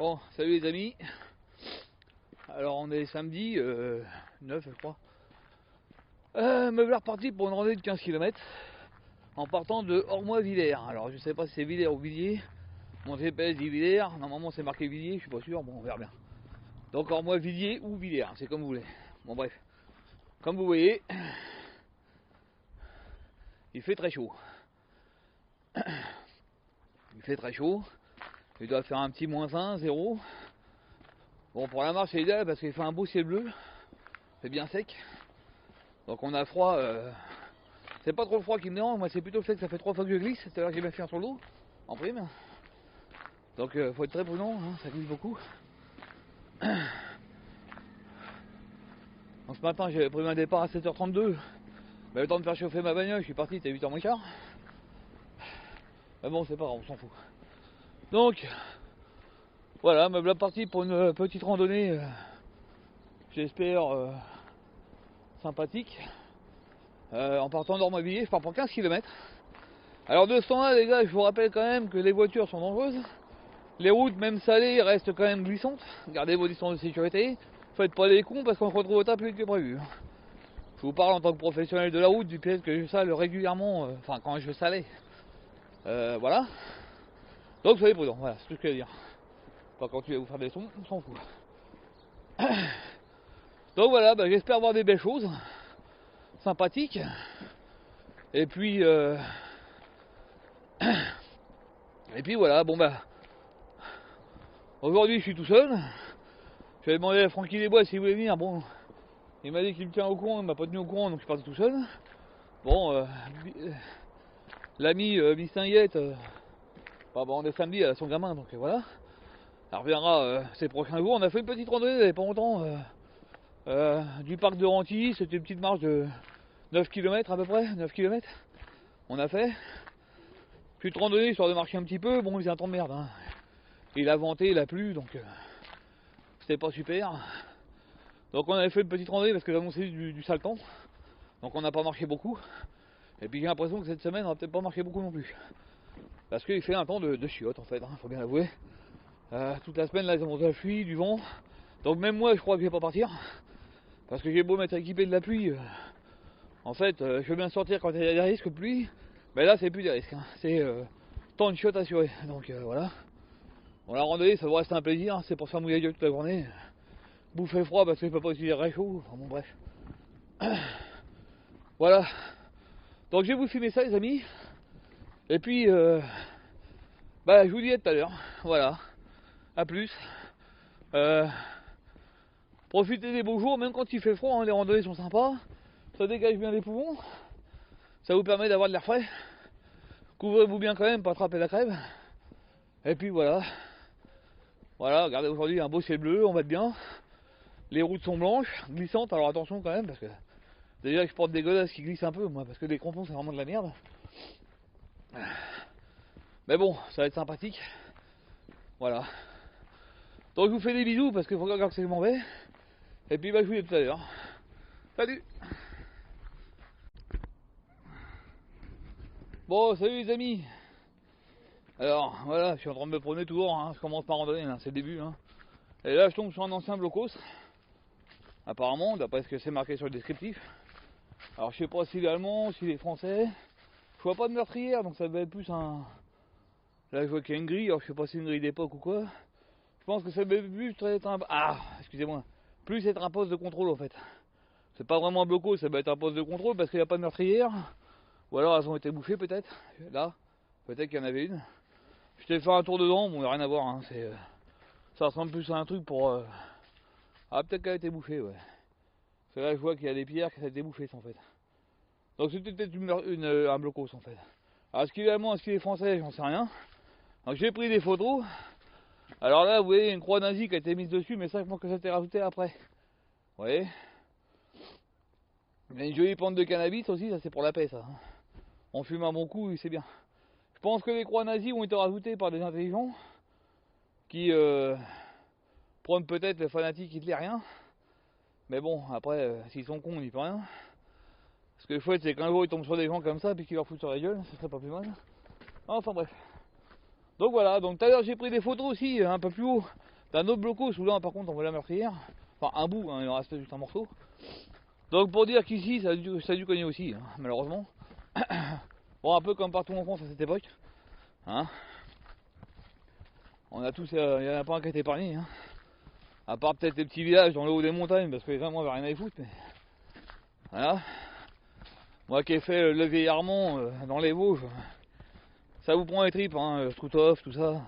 Bon, salut les amis. Alors on est samedi 9 je crois. Me voilà reparti pour une randonnée de 15 km en partant de Ormois-Villers. Alors je sais pas si c'est Villers ou Villiers. Mon GPS dit Villers, normalement c'est marqué Villiers, je suis pas sûr, bon on verra bien. Donc Ormois-Villiers ou Villers, c'est comme vous voulez. Bon bref, comme vous voyez, il fait très chaud. Il fait très chaud. Il doit faire un petit -1, 0. Bon, pour la marche c'est idéal parce qu'il fait un beau ciel bleu, c'est bien sec. Donc on a froid, c'est pas trop le froid qui me dérange, moi c'est plutôt le fait que ça fait 3 fois que je glisse, c'est à l'heure que j'ai bien fait sur le dos, en prime. Donc faut être très prudent, hein, ça glisse beaucoup. Donc ce matin j'avais prévu un départ à 7h32, mais le temps de faire chauffer ma bagnole, je suis parti, c'était 8h moins quart. Mais bon c'est pas grave, on s'en fout. Donc voilà, me voilà parti pour une petite randonnée, j'espère sympathique. En partant d'Ormois-Villers, je pars pour 15 km. Alors de ce temps-là les gars, je vous rappelle quand même que les voitures sont dangereuses. Les routes, même salées, restent quand même glissantes. Gardez vos distances de sécurité. Faites pas les cons parce qu'on se retrouve au tas plus vite que prévu. Je vous parle en tant que professionnel de la route, du piège que je sale régulièrement, enfin quand je salais. Voilà. Donc soyez prudents, voilà, c'est tout ce que je veux dire. Pas quand tu vas vous faire des sons, on s'en fout. Donc voilà, bah, j'espère voir des belles choses, sympathiques. Et puis voilà, bon bah aujourd'hui je suis tout seul. J'avais demandé à Francky Desbois s'il voulait venir, bon, il m'a dit qu'il me tient au courant, il m'a pas tenu au courant donc je suis parti tout seul. Bon, l'ami Bistinguette, bah, on est samedi, elle a son gamin donc voilà. Elle reviendra ces prochains jours. On a fait une petite randonnée il n'y avait pas longtemps du parc de Rentilly, c'était une petite marche de 9 km à peu près, 9 km. On a fait. Petite randonnée histoire de marcher un petit peu, bon il faisait un temps de merde. Hein. Il a venté, il a plu donc c'était pas super. Donc on avait fait une petite randonnée parce que j'annonçais du sale temps. Donc on n'a pas marché beaucoup. Et puis j'ai l'impression que cette semaine on va peut-être pas marcher beaucoup non plus. Parce qu'il fait un temps de chiotte en fait, hein, faut bien l'avouer. Toute la semaine là ils ont de la pluie, du vent. Donc même moi je crois que je vais pas partir. Parce que j'ai beau m'être équipé de la pluie. En fait je veux bien sortir quand il y a des risques de pluie. Mais là c'est plus des risques. Hein. C'est temps de chiotte assuré. Donc voilà. Bon la randonnée ça vous reste un plaisir, hein. C'est pour se faire mouiller la gueule toute la journée. Bouffer froid parce que je peux pas utiliser réchaud. Enfin bon bref. Voilà. Donc je vais vous filmer ça les amis. Et puis bah je vous dis à tout à l'heure. Voilà. A plus. Profitez des beaux jours, même quand il fait froid, hein, les randonnées sont sympas. Ça dégage bien les poumons. Ça vous permet d'avoir de l'air frais. Couvrez-vous bien quand même pour attraper la crève. Et puis voilà. Voilà, regardez aujourd'hui un beau ciel bleu, on va être bien. Les routes sont blanches, glissantes, alors attention quand même parce que déjà je porte des godasses qui glissent un peu moi parce que les crampons c'est vraiment de la merde. Mais bon, ça va être sympathique. Voilà. Donc je vous fais des bisous parce qu'il faut encore que je m'en vais. Et puis bah je vous dis à tout à l'heure. Salut. Bon salut les amis. Alors voilà, je suis en train de me promener toujours, hein. Je commence ma randonnée, hein. C'est le début. Hein. Et là je tombe sur un ancien blocos. Apparemment, d'après ce que c'est marqué sur le descriptif. Alors je sais pas s'il est allemand, s'il est français. Je vois pas de meurtrière, donc ça devait être plus un. Là je vois qu'il y a une grille, alors je sais pas si c'est une grille d'époque ou quoi. Je pense que ça devait plus être un. Ah, excusez-moi. Plus être un poste de contrôle en fait. C'est pas vraiment un blocos, ça doit être un poste de contrôle parce qu'il n'y a pas de meurtrière. Ou alors elles ont été bouffées peut-être. Là, peut-être qu'il y en avait une. Je t'ai fait un tour dedans, bon, il n'y a rien à voir. Hein. Ça ressemble plus à un truc pour. Ah, peut-être qu'elle a été bouffée, ouais. Parce que là, je vois qu'il y a des pierres qui ont été bouffées, en fait. Donc, c'était peut-être un blocos, en fait. Alors, est-ce qu'il est allemand, est-ce qu'il est français, j'en sais rien. Donc, j'ai pris des photos. Alors là, vous voyez, une croix nazie qui a été mise dessus, mais ça, je pense que ça a été rajouté après. Vous voyez. Il y a une jolie plante de cannabis aussi, ça, c'est pour la paix, ça. On fume un bon coup, c'est bien. Je pense que les croix nazies ont été rajoutées par des intelligents qui prônent peut-être le fanatique hitlérien. Mais bon, après, s'ils sont cons, on n'y peut rien. Ce que le chouette, c'est qu'un jour ils tombent sur des gens comme ça, puis qu'ils leur foutent sur la gueule, ça serait pas plus mal. Enfin bref. Donc voilà, donc tout à l'heure j'ai pris des photos aussi un peu plus haut d'un autre blocos où là par contre on voit la meurtrière. Enfin un bout, hein, il en reste juste un morceau. Donc pour dire qu'ici ça a dû cogner aussi, hein, malheureusement. Bon, un peu comme partout en France à cette époque. Hein, on a tous, il n'y en a pas un qui a été épargné. Hein. À part peut-être les petits villages dans le haut des montagnes, parce que les gens n'avaient rien à y foutre. Mais voilà. Moi qui ai fait le Vieil-Armand dans les Vosges, ça vous prend les tripes, hein, Struthof, tout ça.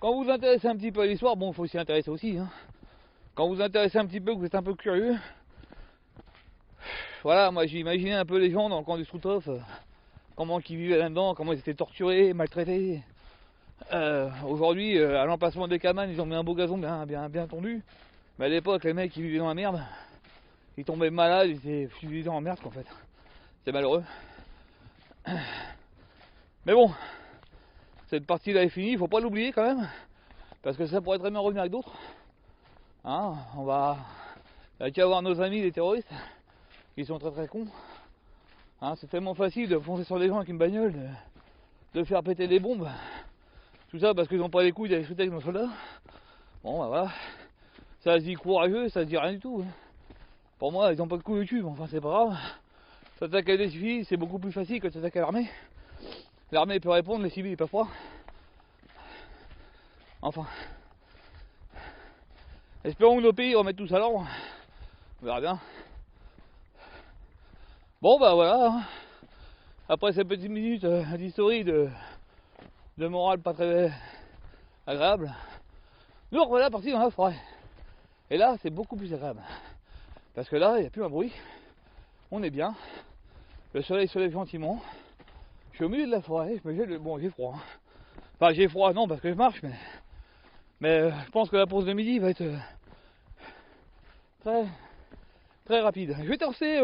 Quand vous vous intéressez un petit peu à l'histoire, bon, il faut s'y intéresser aussi. Hein. Quand vous vous intéressez un petit peu, que vous êtes un peu curieux, voilà, moi j'ai imaginé un peu les gens dans le camp du Struthof, comment ils vivaient là-dedans, comment ils étaient torturés, maltraités. Aujourd'hui, à l'emplacement des cabanes, ils ont mis un beau gazon bien tondu. Mais à l'époque, les mecs, ils vivaient dans la merde. Ils tombaient malades, ils étaient fusillés en merde, en fait. C'est malheureux. Mais bon, cette partie-là est finie, il faut pas l'oublier quand même. Parce que ça pourrait très bien revenir avec d'autres. Hein, on va... Il y a qu'à voir nos amis, les terroristes. Ils sont très cons. Hein, c'est tellement facile de foncer sur des gens avec une bagnole, de faire péter des bombes. Tout ça parce qu'ils n'ont pas les couilles d'aller shooter avec nos soldats. Bon bah voilà. Ça se dit courageux, ça se dit rien du tout. Hein. Pour moi, ils n'ont pas de couilles au cul, enfin c'est pas grave. S'attaquer à des civils, c'est beaucoup plus facile que de s'attaquer à l'armée. L'armée peut répondre, les civils ils peuvent pas. Enfin. Espérons que nos pays remettent tout ça à l'ordre. On verra bien. Bon bah voilà. Hein. Après ces petites minutes d'historie de morale pas très agréable, nous revoilà partis dans la forêt. Et là, c'est beaucoup plus agréable. Parce que là, il n'y a plus un bruit. On est bien. Le soleil se lève gentiment. Je suis au milieu de la forêt. Bon, j'ai froid. Hein. Enfin, j'ai froid, non, parce que je marche, mais je pense que la pause de midi va être très, très rapide. Je vais tester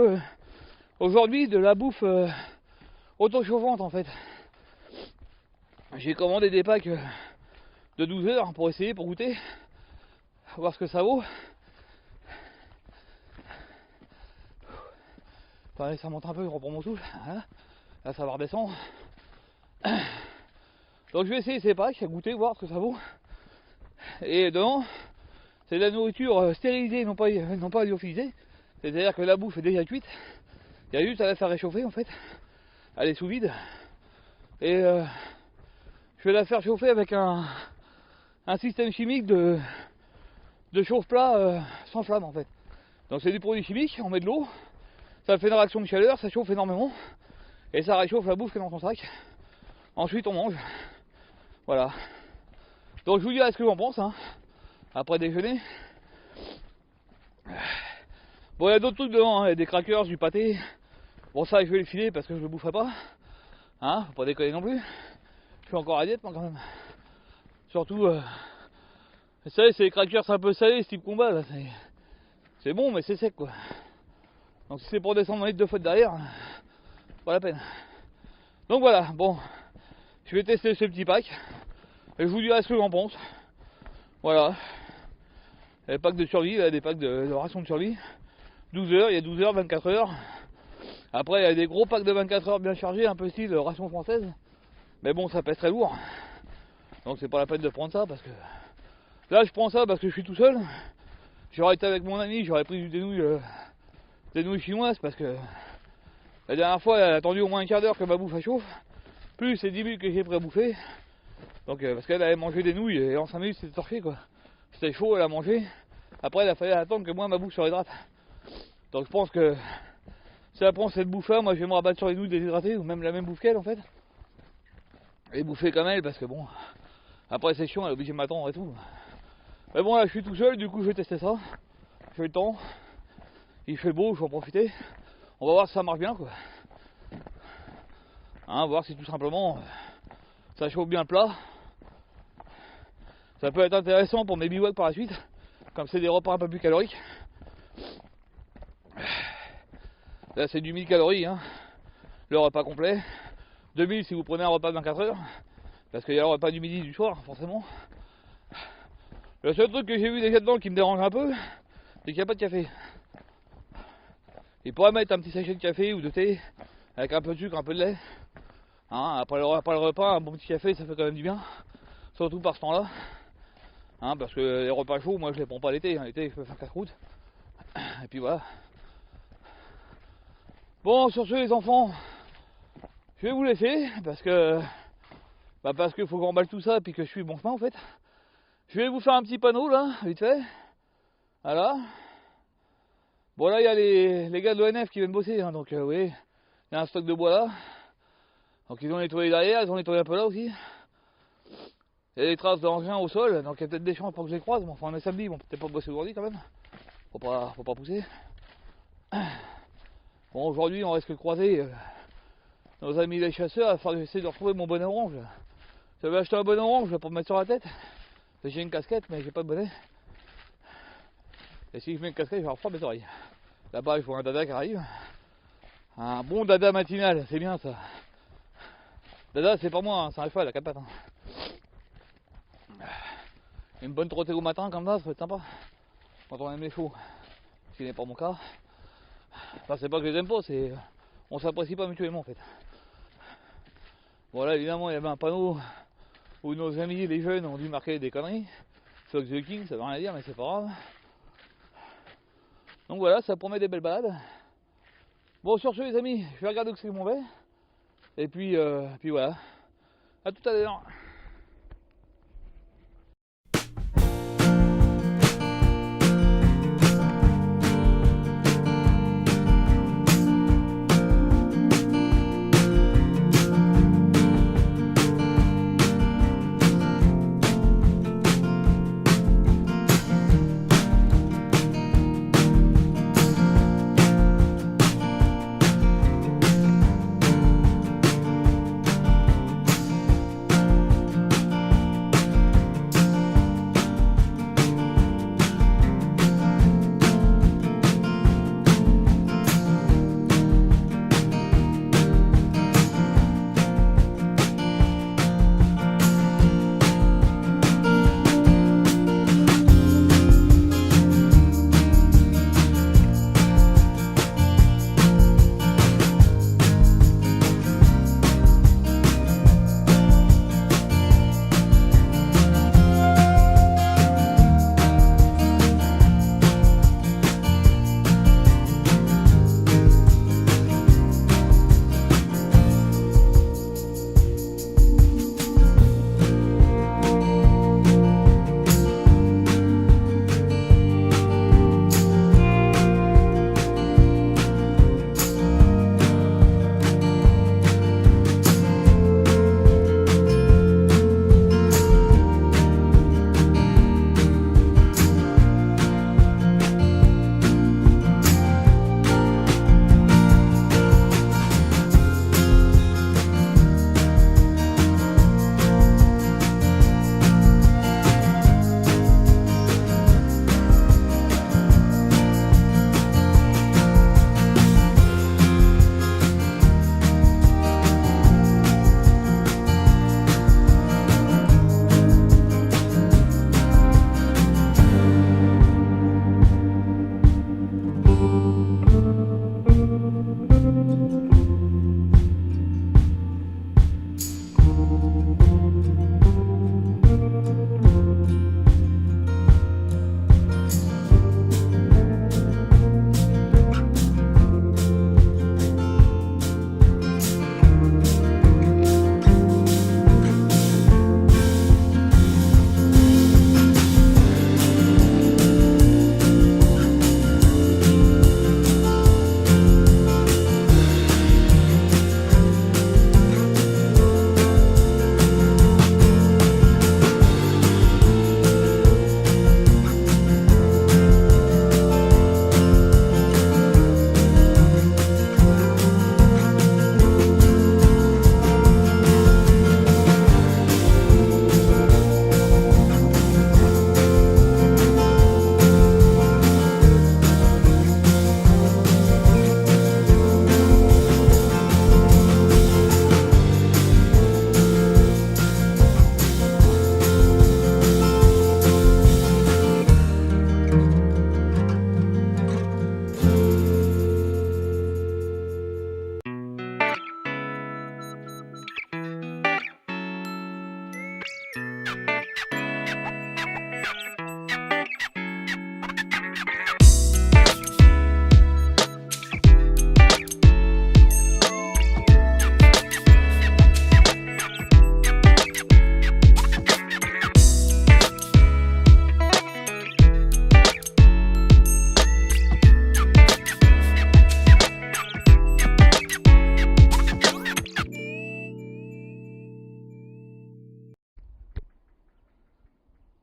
aujourd'hui de la bouffe auto-chauffante, en fait. J'ai commandé des packs de 12 heures pour essayer, pour goûter, voir ce que ça vaut. Attendez, ça monte un peu, je reprends mon souffle. Voilà. Là, ça va redescendre. Donc je vais essayer ces packs, goûter, voir ce que ça vaut. Et dedans, c'est de la nourriture stérilisée, non pas lyophilisée. C'est-à-dire que la bouffe est déjà cuite. Il y a juste à la faire réchauffer en fait. Elle est sous vide. Et je vais la faire chauffer avec un système chimique de chauffe-plat sans flamme en fait. Donc c'est du produit chimique, on met de l'eau, ça fait une réaction de chaleur, ça chauffe énormément et ça réchauffe la bouffe qui est dans son sac. Ensuite on mange. Voilà. Donc je vous dirai ce que j'en pense hein, après déjeuner. Bon il y a d'autres trucs dedans, hein. Il y a des crackers, du pâté. Bon ça je vais les filer parce que je le boufferai pas. Hein, faut pas déconner non plus. Je suis encore à diète moi quand même. Surtout vous savez, c'est les crackers un peu salés, ce type combat là, c'est bon mais c'est sec quoi. Donc si c'est pour descendre en litre de faute derrière, pas la peine. Donc voilà, bon, je vais tester ce petit pack et je vous dirai ce que j'en pense. Voilà. Il y a des packs de survie, là, des packs de ration de survie. 12 heures, il y a 12 heures, 24 heures. Après il y a des gros packs de 24 heures bien chargés, un peu style ration française. Mais bon ça pèse très lourd. Donc c'est pas la peine de prendre ça parce que là je prends ça parce que je suis tout seul. J'aurais été avec mon ami, j'aurais pris des nouilles chinoises parce que la dernière fois elle a attendu au moins un quart d'heure que ma bouffe chauffe. Plus c'est 10 minutes que j'ai pris à bouffer. Donc parce qu'elle avait mangé des nouilles et en 5 minutes c'était torché quoi. C'était chaud, elle a mangé. Après il a fallu attendre que moi ma bouffe se réhydrate. Donc je pense que si elle prend cette bouffe là, moi je vais me rabattre sur les nouilles déshydratées ou même la même bouffe qu'elle en fait. Et bouffer comme elle parce que bon, après c'est chiant, elle est obligée de m'attendre et tout. Mais bon là je suis tout seul, du coup je vais tester ça. J'ai le temps, il fait beau, je vais en profiter. On va voir si ça marche bien quoi. Hein, voir si tout simplement ça chauffe bien le plat. Ça peut être intéressant pour mes bivouacs par la suite, comme c'est des repas un peu plus caloriques. Là c'est du 1000 calories, hein, le repas complet. 2000 si vous prenez un repas de 24 heures, parce qu'il y a le repas du midi et du soir, forcément. Le seul truc que j'ai vu déjà dedans qui me dérange un peu, c'est qu'il n'y a pas de café. Il pourrait mettre un petit sachet de café ou de thé, avec un peu de sucre, un peu de lait. Hein, après le repas, un bon petit café, ça fait quand même du bien. Surtout par ce temps-là. Hein, parce que les repas chauds, moi je les prends pas l'été. L'été, je peux faire casse-croûte. Et puis voilà. Bon, sur ce, les enfants, je vais vous laisser parce que faut qu'on emballe tout ça et puis que je suis bon chemin en fait. Je vais vous faire un petit panneau là, vite fait. Voilà. Bon là il y a les gars de l'ONF qui viennent bosser, hein, donc oui, il y a un stock de bois là. Donc ils ont nettoyé derrière, ils ont nettoyé un peu là aussi. Il y a des traces d'engins au sol, donc il y a peut-être des chances pour que je les croise. Bon, enfin on est samedi, bon peut-être pas bosser aujourd'hui quand même. Faut pas pousser. Bon aujourd'hui on risque de croiser nos amis les chasseurs, essayer de retrouver mon bonnet orange. J'avais acheté un bonnet orange pour me mettre sur la tête. J'ai une casquette mais j'ai pas de bonnet. Et si je mets une casquette, je vais avoir mes oreilles. Là-bas, je vois un dada qui arrive. Un bon dada matinal, c'est bien ça. Dada, c'est pas moi, hein, c'est un cheval à quatre pattes. Hein. Une bonne trottée au matin comme ça, ça peut être sympa. Quand on aime les chevaux. Ce qui n'est pas mon cas. Enfin, c'est pas que je les aime pas, c'est. On s'apprécie pas mutuellement en fait. Voilà, évidemment, il y avait un panneau où nos amis, les jeunes, ont dû marquer des conneries. Fuck the King, ça veut rien dire, mais c'est pas grave. Donc voilà, ça promet des belles balades. Bon, sur ce, les amis, je vais regarder où c'est que je m'en vais. Et puis voilà. À tout à l'heure.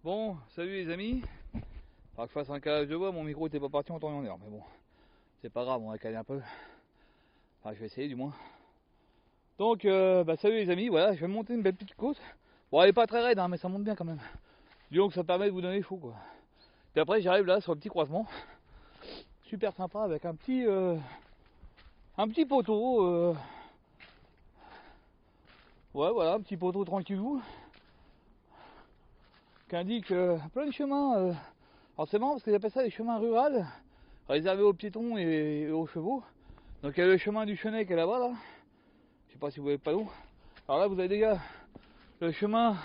Bon, salut les amis. Faudra que je fasse un calage de voix, mon micro était pas parti en temps et en heure, mais bon, c'est pas grave, on va caler un peu. Enfin, je vais essayer du moins. Donc, salut les amis, voilà, je vais monter une belle petite côte. Bon, elle est pas très raide, hein, mais ça monte bien quand même. Disons que ça permet de vous donner chaud, quoi. Puis après, j'arrive là sur le petit croisement. Super sympa avec un petit poteau. Ouais, voilà, un petit poteau tranquillou. Qui indique plein de chemins. Alors c'est marrant parce qu'ils appellent ça les chemins ruraux, réservés aux piétons et aux chevaux. Donc il y a le chemin du Chenet qui est là-bas, là. Je sais pas si vous voyez pas où. Alors là vous avez déjà le chemin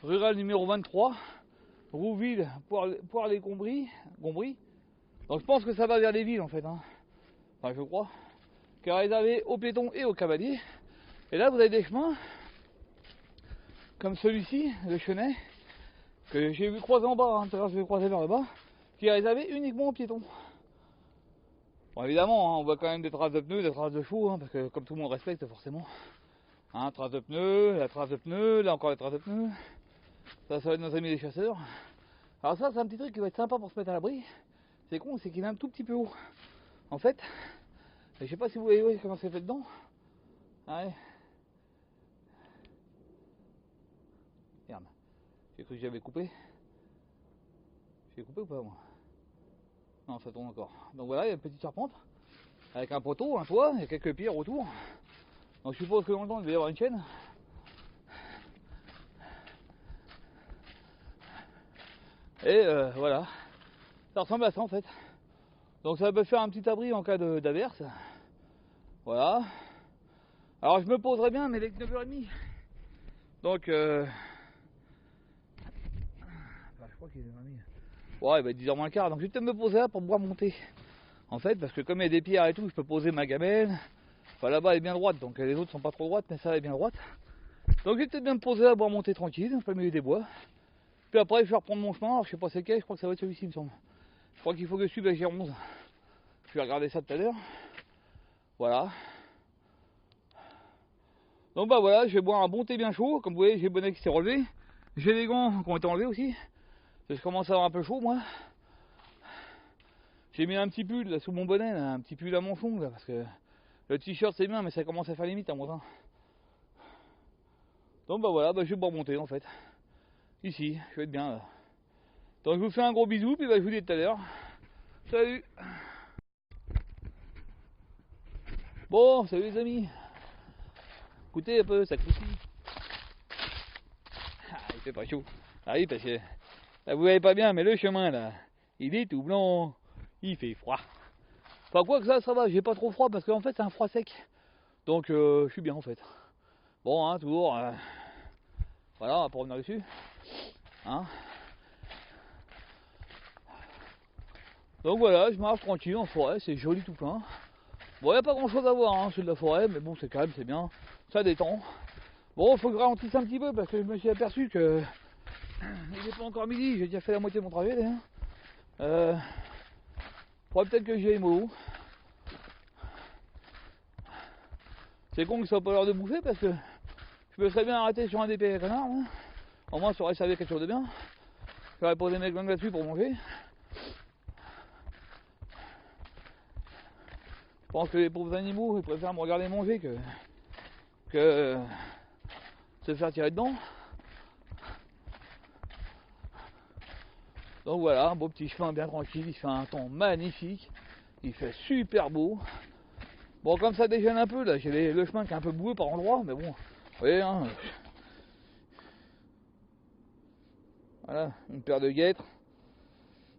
rural numéro 23, Rouville, Poire-les-Gombry. Donc je pense que ça va vers les villes en fait, hein. Enfin je crois. Qui est réservé aux piétons et aux cavaliers. Et là vous avez des chemins comme celui-ci, le Chenet, que j'ai vu croiser en bas, hein, tout à l'heure je vais croiser vers là-bas, qui est réservé uniquement aux piétons. Bon évidemment, hein, on voit quand même des traces de pneus, des traces de chevaux, hein, parce que comme tout le monde respecte forcément. Hein, traces de pneus, la trace de pneus, là encore les traces de pneus. Ça va être nos amis les chasseurs. Alors ça c'est un petit truc qui va être sympa pour se mettre à l'abri. C'est con, c'est qu'il est un tout petit peu haut. En fait, je sais pas si vous voyez comment c'est fait dedans. Ouais. Merde, j'ai cru que j'avais coupé. J'ai coupé ou pas moi? Non, ça tourne encore. Donc voilà, il y a une petite charpente avec un poteau, un toit et quelques pierres autour. Donc je suppose que dans le temps il devait y avoir une chaîne. Et voilà, ça ressemble à ça en fait. Donc ça peut faire un petit abri en cas d'averse. Voilà. Alors je me poserai bien, mais avec 9h30. Donc je crois qu'il est 9h30. Ouais, il va être 10h moins le quart. Donc je vais peut-être me poser là pour pouvoir monter. En fait, parce que comme il y a des pierres et tout, je peux poser ma gamelle. Enfin là-bas elle est bien droite, donc les autres sont pas trop droites, mais ça elle est bien droite. Donc je vais peut-être bien me poser là pour monter tranquille, pas le milieu des bois. Puis après je vais reprendre mon chemin, alors je sais pas c'est lequel, je crois que ça va être celui-ci il me semble. Je crois qu'il faut que je suive la G11. Je vais regarder ça tout à l'heure. Voilà. Donc bah voilà, je vais boire un bon thé bien chaud. Comme vous voyez, j'ai le bonnet qui s'est relevé. J'ai les gants qui ont été enlevés aussi. Parce que je commence à avoir un peu chaud moi. J'ai mis un petit pull là sous mon bonnet, là, un petit pull à manchon là, parce que le t-shirt c'est bien mais ça commence à faire limite à moi. Donc bah voilà, je vais boire mon thé en fait. Ici, je vais être bien là. Donc je vous fais un gros bisou, puis je vous dis à tout à l'heure. Salut. Bon, salut les amis. Écoutez un peu, ça croustille. Ah, il fait pas chaud. Ah oui, parce que là, vous voyez pas bien, mais le chemin là, il est tout blanc. Il fait froid. Enfin quoi que ça va, j'ai pas trop froid parce qu'en fait c'est un froid sec. Donc je suis bien en fait. Bon, hein, toujours. Voilà, on va pas revenir dessus. Hein. Donc voilà, je marche tranquille en forêt, c'est joli tout plein. Bon, il n'y a pas grand chose à voir, hein, c'est de la forêt, mais bon, c'est calme, c'est bien, ça détend. Bon, il faut que je ralentisse un petit peu parce que je me suis aperçu que il n'est pas encore midi, j'ai déjà fait la moitié de mon trajet d'ailleurs. Faudrait peut-être que j'y aille mollo. C'est con que ça soit pas l'heure de bouffer parce que je me serais bien arrêté sur un des canards, hein. Au moins ça aurait servi à quelque chose de bien. J'aurais posé mes glandes là-dessus pour manger. Je pense que les pauvres animaux ils préfèrent me regarder manger que se faire tirer dedans. Donc voilà, un beau petit chemin bien tranquille, il fait un temps magnifique, il fait super beau. Bon, comme ça déjeune un peu là, j'ai le chemin qui est un peu boueux par endroits, mais bon, vous voyez, hein. Voilà, une paire de guêtres,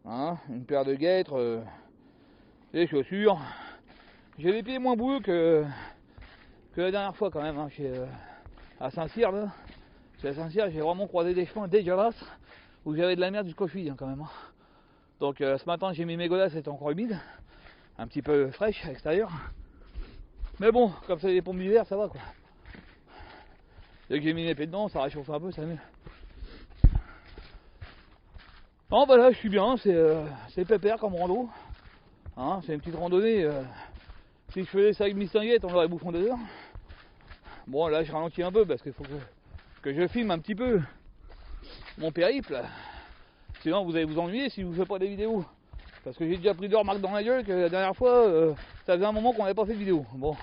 hein, des chaussures. J'ai les pieds moins boueux que la dernière fois quand même, hein, à Saint-Cyr là. Chez Saint-Cyr, j'ai vraiment croisé des chemins dégueulasses où j'avais de la merde jusqu'aux chevilles hein, quand même. Hein. Donc ce matin j'ai mis mes godasses, c'était encore humide, un petit peu fraîche à l'extérieur. Mais bon, comme c'est des pompes d'hiver, ça va quoi. Dès que j'ai mis mes pieds dedans, ça réchauffe un peu, ça mieux. Non bah là je suis bien, c'est pépère comme rando. Hein, c'est une petite randonnée. Si je faisais ça avec Miss Tinguette, on aurait bouffé 2 heures. Bon là je ralentis un peu parce qu'il faut que je filme un petit peu. mon périple. Sinon vous allez vous ennuyer si je vous fais pas des vidéos. Parce que j'ai déjà pris 2 remarques dans la gueule que la dernière fois, ça faisait un moment qu'on n'avait pas fait de vidéo. Bon,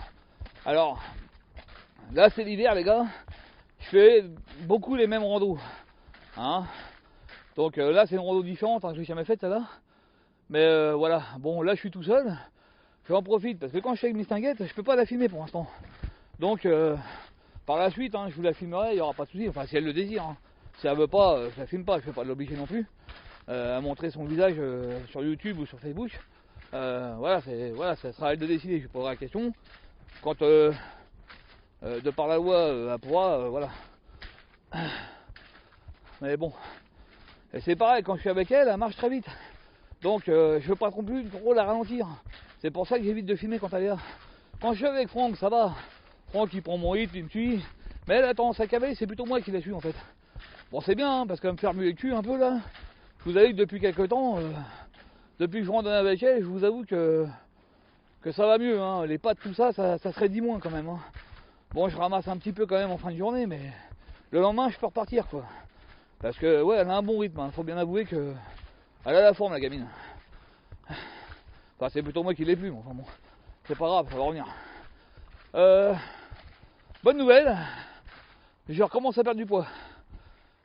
alors, là c'est l'hiver les gars, je fais beaucoup les mêmes randos. Hein, donc là c'est une rando différente, hein, que j'ai jamais faite celle-là. Mais voilà, bon là je suis tout seul, j'en profite parce que quand je suis avec mes stinguettes, je peux pas la filmer pour l'instant. Donc par la suite, hein, je vous la filmerai, il n'y aura pas de souci, enfin si elle le désire. Hein. Si elle veut pas, je la filme pas, je ne vais pas l'obliger non plus à montrer son visage sur YouTube ou sur Facebook. Voilà, ça sera à elle de décider, je poserai la question. Quand de par la loi, elle pourra, voilà. Mais bon, et c'est pareil, quand je suis avec elle, elle marche très vite. Donc je veux pas non plus trop la ralentir. C'est pour ça que j'évite de filmer quand elle est là. Quand je suis avec Franck, ça va. Franck il prend mon rythme, il me suit. Mais elle a tendance à caver, c'est plutôt moi qui la suis en fait. Bon c'est bien, hein, parce qu'elle me fait remuer le cul un peu là. Je vous avoue que depuis quelques temps, depuis que je randonne avec elle, je vous avoue que ça va mieux. Hein. Les pattes, tout ça, ça serait 10 moins quand même. Hein. Bon, je ramasse un petit peu quand même en fin de journée, mais le lendemain, je peux repartir quoi. Parce que, ouais, elle a un bon rythme. Hein. Faut bien avouer que elle a la forme, la gamine. Enfin, c'est plutôt moi qui l'ai plus, mais enfin bon, c'est pas grave, ça va revenir. Bonne nouvelle, je recommence à perdre du poids.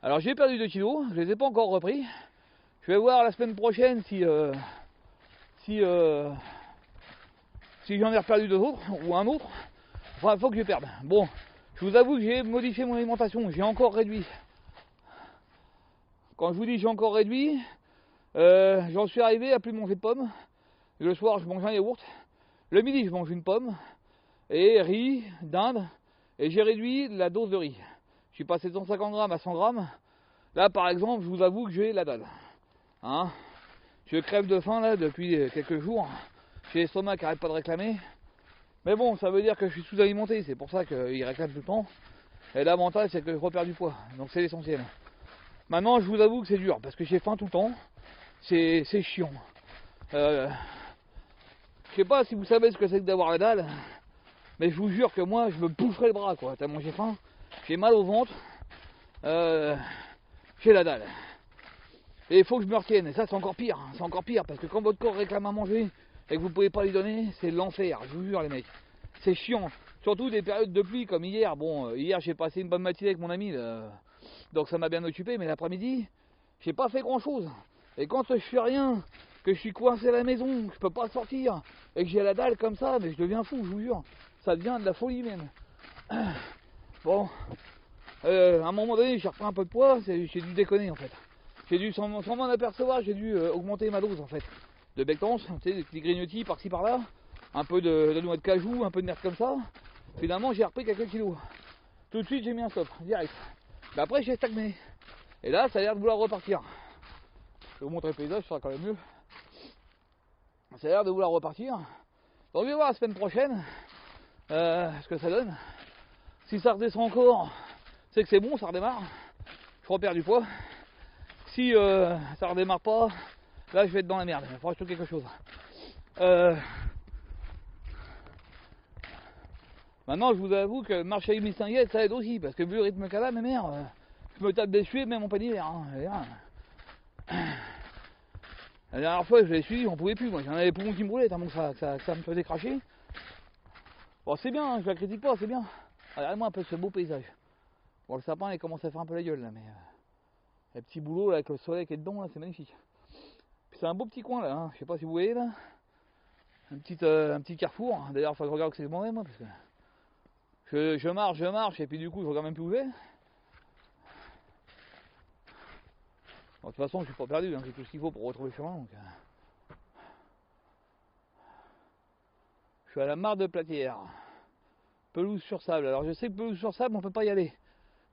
Alors, j'ai perdu 2 kilos, je les ai pas encore repris. Je vais voir la semaine prochaine si j'en ai reperdu 2 autres ou un autre. Enfin, il faut que je perde. Bon, je vous avoue que j'ai modifié mon alimentation, j'ai encore réduit. Quand je vous dis j'ai encore réduit, j'en suis arrivé à plus manger de pommes. Le soir, je mange un yaourt. Le midi, je mange une pomme. Et riz, dinde. Et j'ai réduit la dose de riz. Je suis passé de 150 grammes à 100 grammes. Là, par exemple, je vous avoue que j'ai la dalle. Hein, je crève de faim là depuis quelques jours. J'ai l'estomac qui arrête pas de réclamer. Mais bon, ça veut dire que je suis sous-alimenté. C'est pour ça qu'il réclame tout le temps. Et l'avantage, c'est que je repère du poids. Donc c'est l'essentiel. Maintenant, je vous avoue que c'est dur. Parce que j'ai faim tout le temps. C'est chiant. Je sais pas si vous savez ce que c'est que d'avoir la dalle. Mais je vous jure que moi, je me boufferais le bras, quoi. Tellement j'ai faim. J'ai mal au ventre. J'ai la dalle. Et il faut que je me retienne. Et ça, c'est encore pire. C'est encore pire. Parce que quand votre corps réclame à manger et que vous pouvez pas lui donner, c'est l'enfer. Je vous jure, les mecs. C'est chiant. Surtout des périodes de pluie comme hier. Bon, hier, j'ai passé une bonne matinée avec mon ami. Là. Donc ça m'a bien occupé. Mais l'après-midi, j'ai pas fait grand-chose. Et quand je fais rien, que je suis coincé à la maison, que je peux pas sortir, et que j'ai la dalle comme ça, mais je deviens fou, je vous jure. Ça devient de la folie même. Bon, à un moment donné, j'ai repris un peu de poids, j'ai dû déconner en fait. J'ai dû, sans m'en apercevoir, j'ai dû augmenter ma dose en fait. De bectance, tu sais, des petits grignotis par-ci par-là, un peu de noix de cajou, un peu de merde comme ça. Finalement, j'ai repris quelques kilos. Tout de suite, j'ai mis un stop, direct. Mais après, j'ai stagné. Et là, ça a l'air de vouloir repartir. Je vais vous montrer le paysage, ça sera quand même mieux. Ça a l'air de vouloir repartir. Donc, je vais voir la semaine prochaine ce que ça donne. Si ça redescend encore, c'est que c'est bon, ça redémarre. Je repère du poids. Si ça redémarre pas, là je vais être dans la merde. Il faudra que je trouve quelque chose. Maintenant, je vous avoue que marcher avec mes stinguettes, ça aide aussi. Parce que vu le rythme qu'elle a, ma mère, je me tape des suées même en plein hiver. Hein. La dernière fois, je l'ai suivi, on pouvait plus. Moi, j'en avais les poumons qui me brûlaient tellement que ça me faisait cracher. Bon, c'est bien, hein, je la critique pas, c'est bien. Regardez-moi un peu ce beau paysage. Bon, le sapin, il commence à faire un peu la gueule là, mais le petit boulot là, avec le soleil qui est dedans, là, c'est magnifique. Puis c'est un beau petit coin là, hein. Je sais pas si vous voyez là. Un petit carrefour. D'ailleurs, il faut que je regarde que c'est moi, parce que je marche, et puis du coup, je regarde même plus où je vais. Bon, de toute façon, je suis pas perdu, hein, j'ai tout ce qu'il faut pour retrouver le chemin. Donc, je suis à la mare de Platière. Pelouse sur sable. Alors je sais que pelouse sur sable, on peut pas y aller.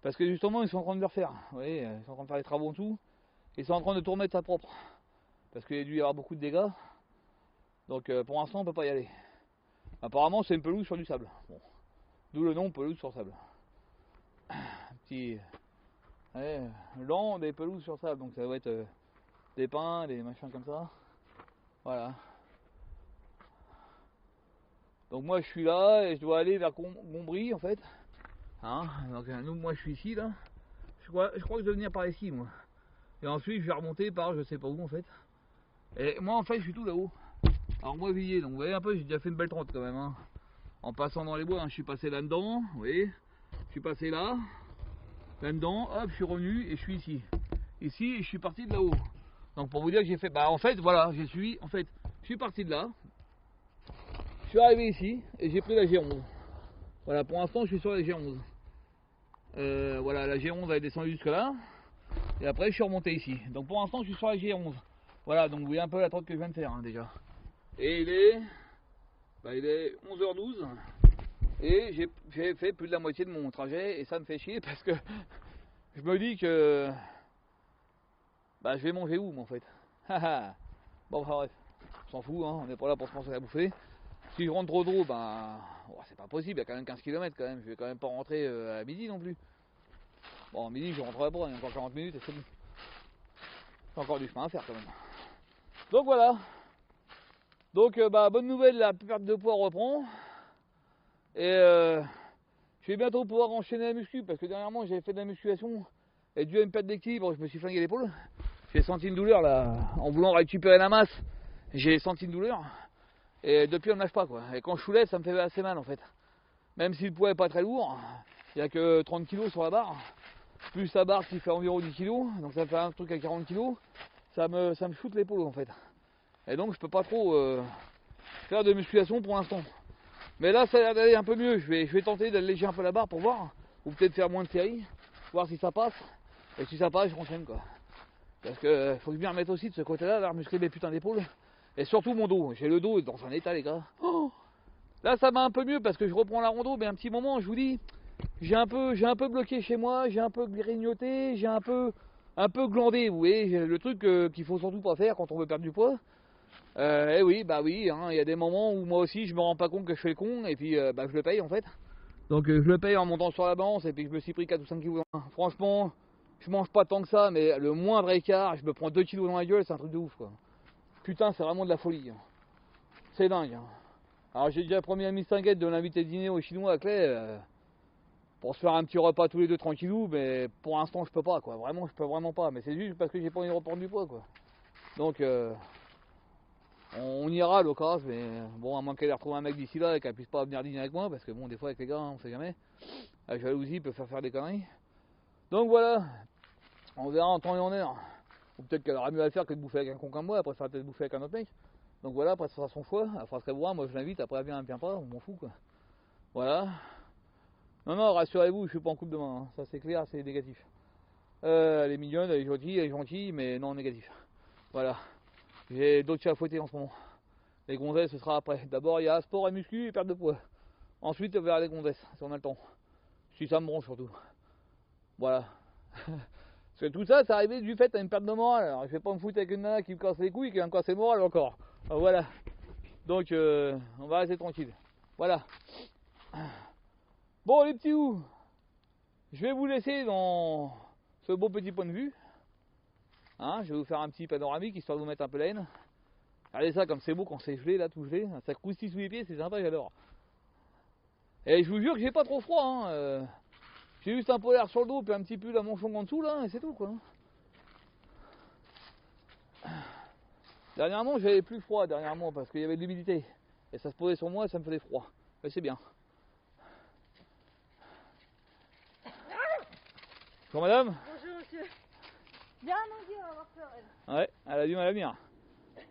Parce que justement, ils sont en train de le refaire. Vous voyez, ils sont en train de faire les travaux en dessous. Ils sont en train de tout remettre à propre. Parce qu'il y a dû y avoir beaucoup de dégâts. Donc pour l'instant, on peut pas y aller. Apparemment, c'est une pelouse sur du sable. Bon. D'où le nom pelouse sur sable. Un petit lent des pelouses sur sable. Donc ça doit être des pins, des machins comme ça. Voilà. Donc moi je suis là et je dois aller vers Gombry en fait. Hein, donc moi je suis ici là. Je crois que je vais venir par ici, moi. Et ensuite, je vais remonter par je sais pas où, en fait. Et moi, en fait, je suis tout là-haut. Alors, moi, Villiers, donc vous voyez un peu, j'ai déjà fait une belle trotte quand même. Hein. En passant dans les bois, hein, je suis passé là-dedans, vous voyez. Je suis passé là, là-dedans, hop, je suis revenu et je suis ici. Ici, je suis parti de là-haut. Donc, pour vous dire que j'ai fait, bah, en fait, voilà, je suis parti de là. Je suis arrivé ici et j'ai pris la G11. Voilà, pour l'instant, je suis sur la G11. Voilà, la G11 elle est descendue jusque là. Et après, je suis remonté ici. Donc, pour l'instant, je suis sur la G11. Voilà, donc vous voyez un peu la trotte que je viens de faire hein, déjà. Et il est 11h12. Et j'ai fait plus de la moitié de mon trajet. Et ça me fait chier parce que je me dis que bah, je vais manger où, moi, en fait. Bon, enfin, bref, on s'en fout, hein, on n'est pas là pour se penser à bouffer. Si je rentre trop d'eau, ben, oh, c'est pas possible, il y a quand même 15 km quand même, je vais quand même pas rentrer à midi non plus. Bon, à midi je rentrerai pas, il y a encore 40 minutes et c'est bon. J'ai encore du chemin à faire quand même. Donc voilà. Donc bah, bonne nouvelle, la perte de poids reprend. Et je vais bientôt pouvoir enchaîner la muscu, parce que dernièrement j'avais fait de la musculation, et dû à une perte d'équilibre, je me suis flingué l'épaule. J'ai senti une douleur là, en voulant récupérer la masse, j'ai senti une douleur. Et depuis on ne lâche pas quoi. Et quand je soulève ça me fait assez mal en fait. Même si le poids est pas très lourd, il n'y a que 30 kg sur la barre. Plus la barre qui fait environ 10 kg, donc ça fait un truc à 40 kg, ça me shoot l'épaule en fait. Et donc je peux pas trop faire de musculation pour l'instant. Mais là ça a l'air d'aller un peu mieux, je vais tenter d'alléger un peu la barre pour voir, ou peut-être faire moins de séries, voir si ça passe. Et si ça passe je renchaîne quoi. Parce que faut que je m'y remette aussi de ce côté-là, là, muscler mes putains d'épaules. Et surtout mon dos, j'ai le dos dans un état les gars. Oh, là ça va un peu mieux parce que je reprends la rando, mais un petit moment je vous dis, j'ai un peu bloqué chez moi, j'ai un peu grignoté, j'ai un peu glandé, vous voyez, le truc qu'il faut surtout pas faire quand on veut perdre du poids. Et oui, bah oui, hein, il y a des moments où moi aussi je me rends pas compte que je fais le con et puis bah, je le paye en fait. Donc je le paye en montant sur la balance et puis je me suis pris 4 ou 5 kilos. Franchement, je mange pas tant que ça, mais le moindre écart, je me prends 2 kilos dans la gueule, c'est un truc de ouf quoi. Putain, c'est vraiment de la folie. Hein. C'est dingue. Hein. Alors j'ai déjà promis à Miss Tinguette de l'inviter dîner au chinois à Clé pour se faire un petit repas tous les deux tranquillou, mais pour l'instant je peux pas quoi. Vraiment, je peux vraiment pas. Mais c'est juste parce que j'ai pas envie de reprendre du poids quoi. Donc on ira à l'occasion, mais bon, à moins qu'elle ait retrouvé un mec d'ici là et qu'elle puisse pas venir dîner avec moi, parce que bon, des fois avec les gars, hein, on sait jamais. La jalousie peut faire des conneries. Donc voilà, on verra en temps et en heure. Ou peut-être qu'elle aura mieux à le faire que de bouffer avec un con comme moi, après ça va peut-être bouffer avec un autre mec. Donc voilà, après ça sera son choix, elle fera ce qu'elle voudra, moi je l'invite, après elle vient pas, on m'en fout quoi. Voilà. Non, rassurez-vous, je suis pas en couple demain, hein. Ça c'est clair, c'est négatif. Elle est mignonne, elle est gentille, mais non négatif. Voilà. J'ai d'autres chats à fouetter en ce moment. Les gonzesses ce sera après. D'abord il y a sport et muscu et perte de poids. Ensuite vers les gonzesses, si on a le temps. Si ça me branche surtout. Voilà. Parce que tout ça, c'est arrivé du fait à une perte de morale. Alors je vais pas me foutre avec une nana qui me casse les couilles, qui va me casser le moral encore. Alors, voilà. Donc on va rester tranquille. Voilà. Bon les petits ou, je vais vous laisser dans ce beau petit point de vue. Hein, je vais vous faire un petit panoramique histoire de vous mettre un peu la haine. Regardez ça comme c'est beau quand c'est gelé là, tout gelé. Ça croustille sous les pieds, c'est sympa, j'adore. Et je vous jure que j'ai pas trop froid. Hein. J'ai juste un peu l'air sur le dos, puis un petit pull à manchon en dessous là, et c'est tout quoi. Dernièrement j'avais plus froid parce qu'il y avait de l'humidité. Et ça se posait sur moi et ça me faisait froid. Mais c'est bien. Bonjour madame. Bonjour monsieur. Viens Mandy, on va avoir peur elle. Ouais, elle a du mal à venir. Allez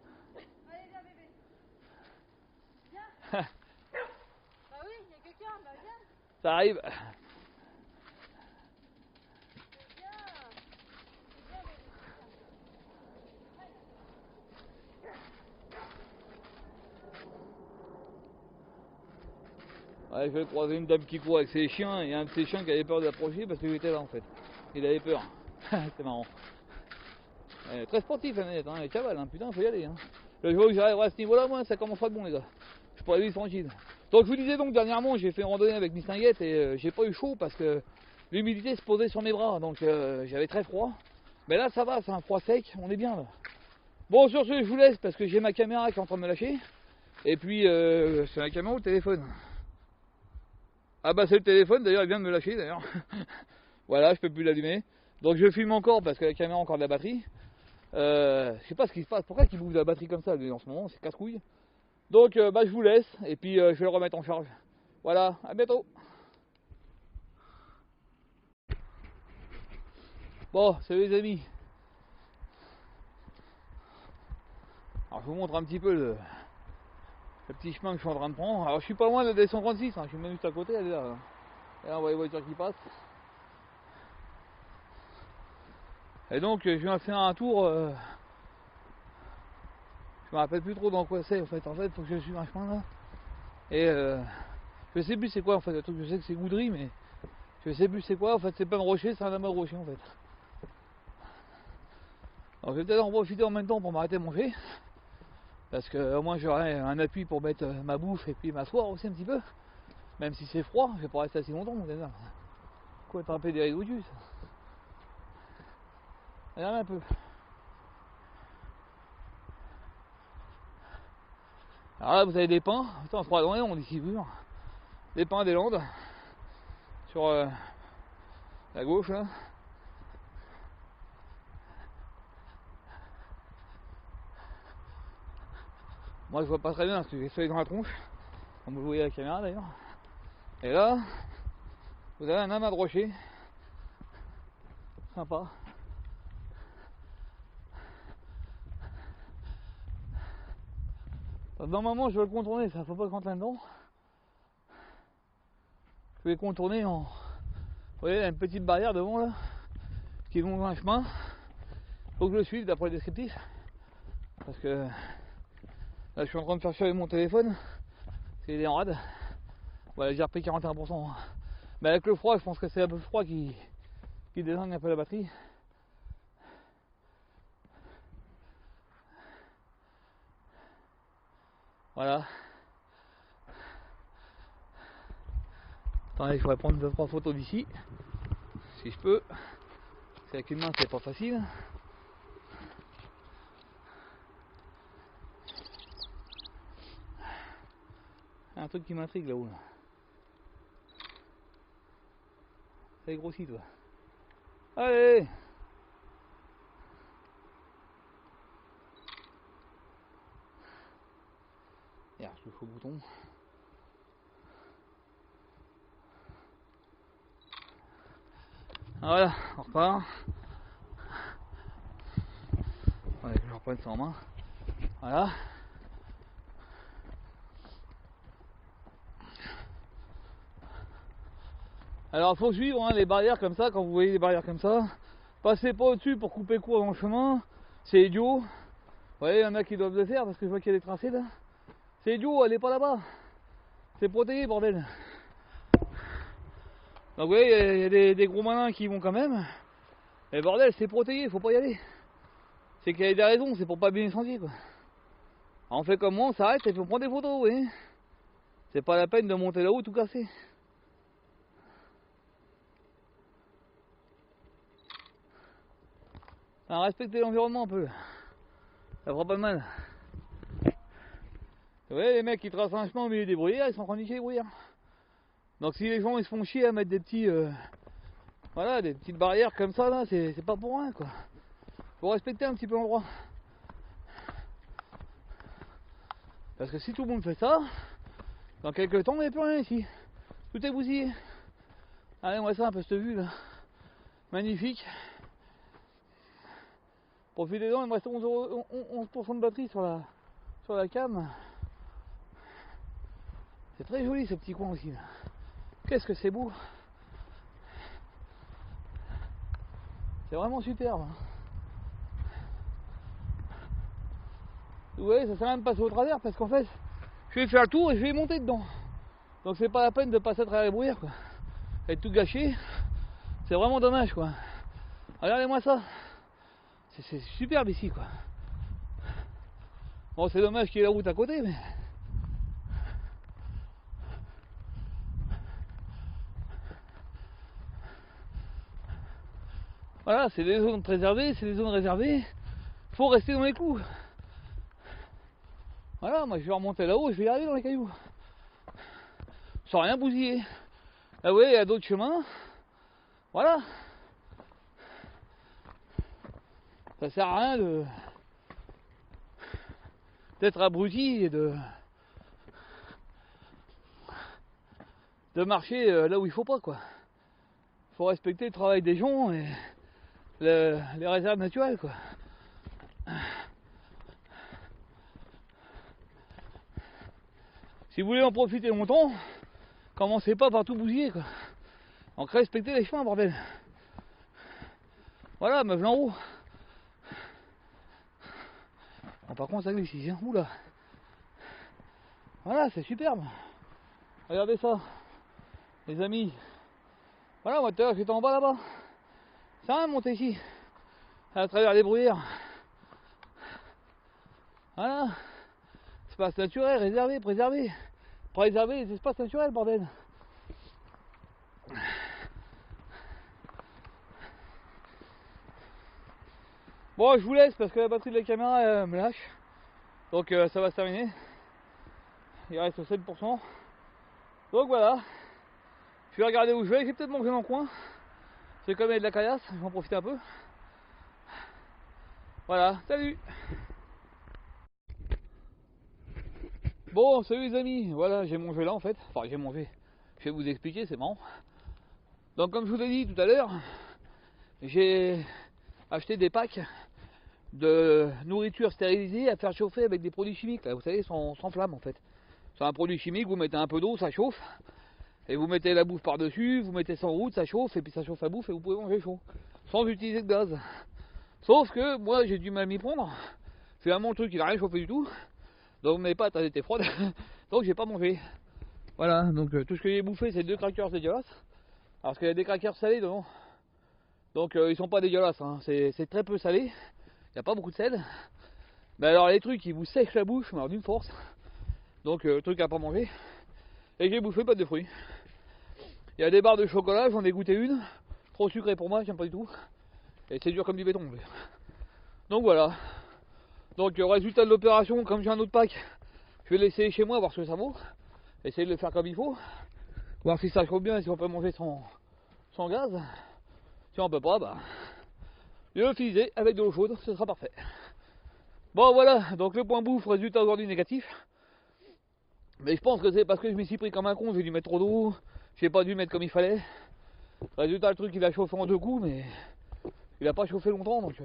viens bébé. Viens. Bah oui, il y a quelqu'un, bah viens. Ça arrive. Viens. Viens bébé. Ouais, je vais croiser une dame qui court avec ses chiens, et un de ses chiens qui avait peur d'approcher parce que j'étais là en fait. Il avait peur. C'est marrant. Elle est très sportif la manette, hein, elle est cavale, hein. Putain, faut y aller. Hein. Le jour où j'arriverai à ce niveau là, moi, ça commence à être bon les gars. Je pourrais vivre tranquille. Donc je vous disais donc dernièrement, j'ai fait une randonnée avec Miss Tinguette et j'ai pas eu chaud parce que l'humidité se posait sur mes bras, donc j'avais très froid. Mais là ça va, c'est un froid sec, on est bien là. Bon sur ce, je vous laisse parce que j'ai ma caméra qui est en train de me lâcher. Et puis c'est la caméra ou le téléphone? Ah bah c'est le téléphone, d'ailleurs il vient de me lâcher d'ailleurs. Voilà, je peux plus l'allumer. Donc je filme encore parce que la caméra a encore de la batterie. Je sais pas ce qui se passe, pourquoi il bouffe de la batterie comme ça lui, en ce moment, c'est casse-couille. Donc bah, je vous laisse et puis je vais le remettre en charge. Voilà, à bientôt. Bon, salut les amis. Alors je vous montre un petit peu le petit chemin que je suis en train de prendre. Alors je suis pas loin de la D136, hein. Je suis même juste à côté, elle est là. Et là on voit les voitures qui passent. Et donc je viens faire un tour. Je me rappelle plus trop dans quoi c'est en fait. En fait, faut que je suive un chemin là. Et je sais plus c'est quoi en fait. Le truc, je sais que c'est Goudry, mais je sais plus c'est quoi. En fait, c'est pas un rocher, c'est un amas de rocher en fait. Alors je vais peut-être en profiter en même temps pour m'arrêter de manger. Parce que au moins j'aurai un appui pour mettre ma bouffe et puis m'asseoir aussi un petit peu. Même si c'est froid, je vais pas rester assez longtemps mon gars. Quoi attraper des rigoudus. Regarde un peu. Alors là vous avez des pins. Putain, on se croit dans les ondes ici, vous. Des pins des Landes. Sur la gauche là. Moi je vois pas très bien parce que j'ai le soleil dans la tronche. Comme vous voyez à la caméra d'ailleurs. Et là, vous avez un amas de rochers. Sympa. Normalement je vais le contourner, ça faut pas que rentre là-dedans. Je vais contourner en. Vous voyez, il y a une petite barrière devant là, qui longe un chemin. Faut que je le suive d'après le descriptif. Parce que là je suis en train de faire chier avec mon téléphone. C'est est en rade. Voilà, j'ai repris 41%. Mais avec le froid, je pense que c'est un peu froid qui désingue un peu la batterie. Voilà. Attendez, je pourrais prendre 2-3 photos d'ici. Si je peux. C'est avec une main, c'est pas facile. Un truc qui m'intrigue là-haut. Là. Ça grossit toi. Allez! Regarde, je touche au bouton. Voilà, on repart. Ouais, je reprenne ça en main. Voilà. Alors faut suivre hein, les barrières comme ça, quand vous voyez des barrières comme ça. Passez pas au-dessus pour couper court dans le chemin. C'est idiot. Vous voyez, il y en a qui doivent le faire parce que je vois qu'il y a des tracés là. C'est idiot, allez pas là-bas. C'est protégé, bordel. Donc vous voyez, il y a des gros malins qui y vont quand même. Mais bordel, c'est protégé, faut pas y aller. C'est qu'il y a des raisons, c'est pour pas abîmer les sentiers quoi. Alors on fait comme moi, on s'arrête et puis on prend des photos, vous voyez. C'est pas la peine de monter là-haut tout casser. Alors respectez l'environnement un peu. Ça fera pas de mal. Vous voyez les mecs qui tracent un chemin au milieu des bruyères, ils sont en train de niquer les bruyères. Donc si les gens ils se font chier à mettre des petits voilà, des petites barrières comme ça là, c'est pas pour rien quoi. Faut respecter un petit peu l'endroit. Parce que si tout le monde fait ça, dans quelques temps il n'y a plus rien ici. Tout est bousillé. Allez, moi ça un peu cette vue là. Magnifique. Profitez-en, il me reste 11% de batterie sur la cam. C'est très joli ce petit coin aussi là. Qu'est-ce que c'est beau. C'est vraiment superbe. Vous voyez, ça sert à rien de passer au travers parce qu'en fait, je vais faire le tour et je vais monter dedans. Donc c'est pas la peine de passer à travers les bruyères quoi. Et tout gâché, c'est vraiment dommage quoi. Regardez-moi ça. C'est superbe ici quoi. Bon c'est dommage qu'il y ait la route à côté mais. Voilà, c'est des zones préservées, c'est des zones réservées. Faut rester dans les clous. Voilà, moi je vais remonter là-haut et je vais y arriver dans les cailloux. Sans rien bousiller. Là vous voyez, il y a d'autres chemins. Voilà. Ça sert à rien d'être abruti et de marcher là où il faut pas, quoi. Faut respecter le travail des gens et les réserves naturelles, quoi. Si vous voulez en profiter longtemps, commencez pas par tout bousiller, quoi. Donc respectez les chemins, bordel. Voilà, meuf en haut. Bon, par contre ça glisse ici, hein. Oula. Voilà, c'est superbe. Regardez ça, les amis. Voilà, moi tout à l'heure j'étais en bas là-bas. Ça va monter ici, à travers les bruyères. Voilà. Espace naturel, réservé, préservé. Préserver les espaces naturels, bordel. Bon, je vous laisse parce que la batterie de la caméra me lâche. Donc ça va se terminer. Il reste 7%. Donc voilà. Je vais regarder où je vais. Je vais peut-être manger dans le coin. C'est comme il y a de la caillasse, je vais en profiter un peu. Voilà, salut. Bon, salut les amis. Voilà, j'ai mangé là en fait. Enfin, j'ai mangé. Je vais vous expliquer, c'est marrant. Donc comme je vous ai dit tout à l'heure, j'ai acheté des packs de nourriture stérilisée à faire chauffer avec des produits chimiques. Là, vous savez, sans flamme en fait. C'est un produit chimique, vous mettez un peu d'eau, ça chauffe. Et vous mettez la bouffe par-dessus, vous mettez ça en route, ça chauffe, et puis ça chauffe la bouffe et vous pouvez manger chaud. Sans utiliser de gaz. Sauf que moi j'ai du mal à m'y prendre. Finalement le truc il a rien chauffé du tout. Donc mes pâtes elles étaient froides. Donc j'ai pas mangé. Voilà, donc tout ce que j'ai bouffé c'est 2 crackers dégueulasses. Parce qu'il y a des crackers salés dedans. Donc ils sont pas dégueulasses, hein. C'est très peu salé. Il n'y a pas beaucoup de sel. Mais alors les trucs ils vous sèchent la bouche, mais alors d'une force. Donc truc à pas manger. Et j'ai bouffé pas de fruits. Il y a des barres de chocolat, j'en ai goûté une. Trop sucré pour moi, j'aime pas du tout. Et c'est dur comme du béton. Donc voilà. Donc résultat de l'opération, comme j'ai un autre pack, je vais l'essayer chez moi, voir ce que ça vaut. Essayer de le faire comme il faut. Voir si ça chauffe bien et si on peut manger sans gaz. Si on peut pas, bah lyophilisé avec de l'eau chaude, ce sera parfait. Bon voilà, donc le point bouffe, résultat aujourd'hui négatif. Mais je pense que c'est parce que je m'y suis pris comme un con, j'ai dû mettre trop d'eau, j'ai pas dû mettre comme il fallait. Résultat le truc il a chauffé en 2 coups, mais il a pas chauffé longtemps donc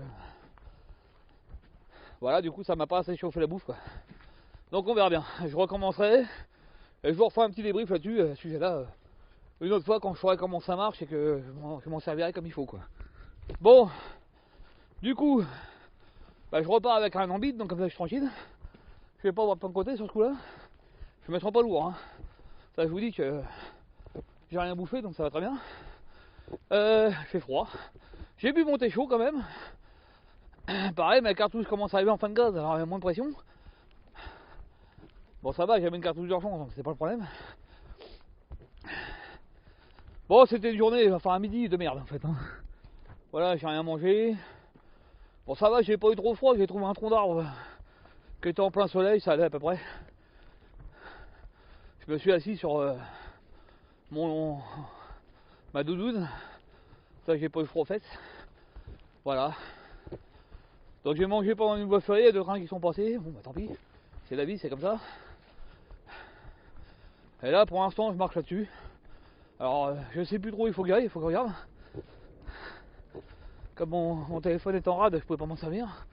voilà, du coup ça m'a pas assez chauffé la bouffe quoi. Donc on verra bien, je recommencerai et je vous referai un petit débrief là-dessus, à ce sujet-là, une autre fois quand je saurai comment ça marche et que je m'en servirai comme il faut quoi. Bon, du coup, bah, je repars avec un ambide, donc comme ça je suis tranquille. Je vais pas avoir plein de côté sur ce coup-là. Je me mettrai pas lourd, hein. Ça je vous dis que j'ai rien bouffé donc ça va très bien. Il fait froid. J'ai bu mon thé chaud quand même. Pareil, ma cartouche commence à arriver en fin de gaz, alors il y a moins de pression. Bon ça va, j'avais une cartouche d'urgence donc c'est pas le problème. Bon c'était une journée, enfin un midi de merde en fait, hein. Voilà, j'ai rien mangé. Bon ça va, j'ai pas eu trop froid, j'ai trouvé un tronc d'arbre qui était en plein soleil, ça allait à peu près. Je me suis assis sur ma doudoune. Ça j'ai pas eu froid aux fesses. Voilà. Donc j'ai mangé pendant une voie ferrée, il y a 2 trains qui sont passés. Bon bah tant pis, c'est la vie, c'est comme ça. Et là pour l'instant je marche là-dessus. Alors je sais plus trop où il faut que j'aille, il faut que je regarde. Comme mon téléphone est en rade, je pouvais pas m'en servir.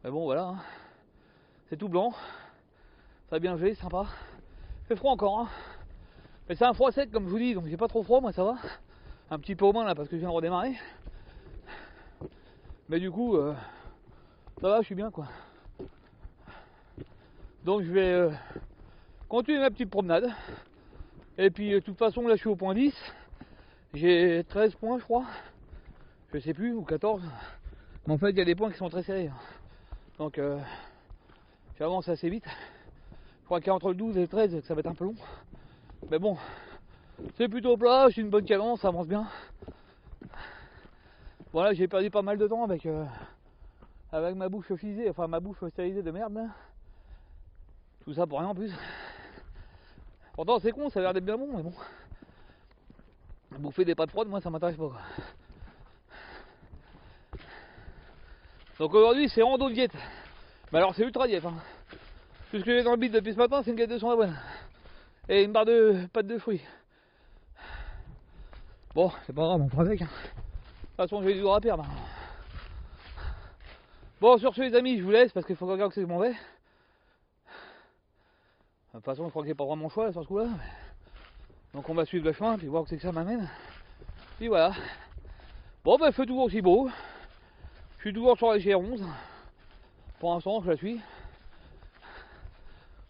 Mais bon voilà, hein. C'est tout blanc. Ça a bien gelé, sympa. Il fait froid encore, hein. Mais c'est un froid sec comme je vous dis, donc j'ai pas trop froid, moi ça va. Un petit peu aux mains là parce que je viens de redémarrer. Mais du coup, ça va, je suis bien quoi. Donc je vais continuer ma petite promenade. Et puis de toute façon là je suis au point 10. J'ai 13 points je crois. Je sais plus, ou 14. Mais en fait il y a des points qui sont très serrés. Donc j'avance assez vite. Je crois qu'il y a entre le 12 et le 13 que ça va être un peu long. Mais bon, c'est plutôt plat, j'ai une bonne cadence, ça avance bien. Voilà, j'ai perdu pas mal de temps avec ma bouffe lyophilisée, enfin ma bouffe stérilisée de merde là. Tout ça pour rien en plus. Pourtant c'est con, ça a l'air d'être bien bon, mais bon. Bouffer des pâtes froides, moi ça m'intéresse pas quoi. Donc aujourd'hui c'est rando diète. Mais alors c'est ultra diète. Hein. Tout ce que j'ai dans le bide depuis ce matin, c'est une galette de son d'avoine. Et une barre de pâte de fruits. Bon, c'est pas grave, on prend avec. Hein. De toute façon, j'ai du droit à perdre. Bon, sur ce les amis, je vous laisse parce qu'il faut que je regarde que c'est que je m'en vais. De toute façon, je crois qu'il n'y a pas vraiment le choix là, sur ce coup-là. Donc on va suivre le chemin, puis voir où c'est que ça m'amène. Puis voilà. Bon, bah, il fait toujours aussi beau. Je suis toujours sur la G11. Pour l'instant, je la suis.